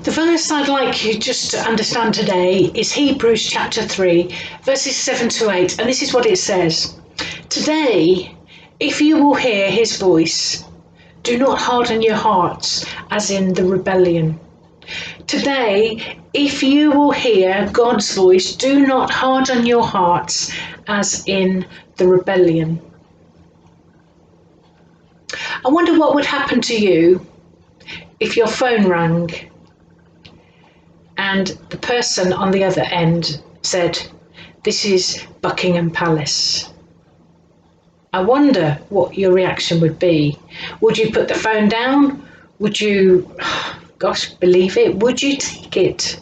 The verse I'd like you just to understand today is Hebrews chapter 3, verses 7 to 8, and this is what it says. Today, if you will hear his voice, do not harden your hearts as in the rebellion. Today, if you will hear God's voice, do not harden your hearts as in the rebellion. I wonder what would happen to you if your phone rang and the person on the other end said, "This is Buckingham Palace." I wonder what your reaction would be. Would you put the phone down? Would you, believe it? Would you take it?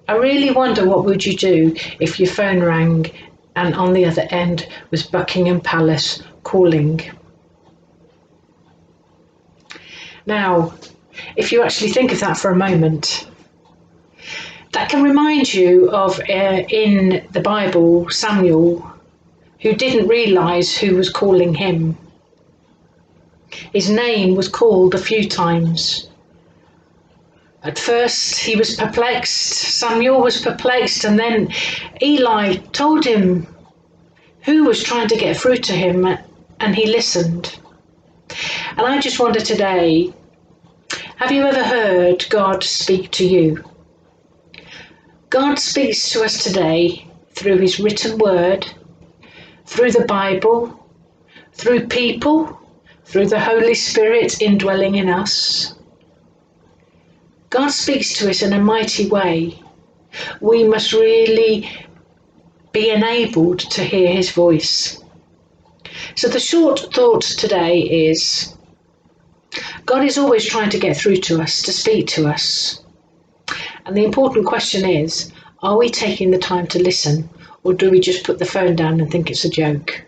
I really wonder what would you do if your phone rang and on the other end was Buckingham Palace calling. Now, if you actually think of that for a moment, that can remind you of in the Bible, Samuel, who didn't realise who was calling him. His name was called a few times. At first he was perplexed, Samuel was perplexed, and then Eli told him who was trying to get through to him, and he listened. And I just wonder today, have you ever heard God speak to you? God speaks to us today through his written word, through the Bible, through people, through the Holy Spirit indwelling in us. God speaks to us in a mighty way. We must really be enabled to hear his voice. So the short thought today is, God is always trying to get through to us, to speak to us. And the important question is, are we taking the time to listen, or do we just put the phone down and think it's a joke?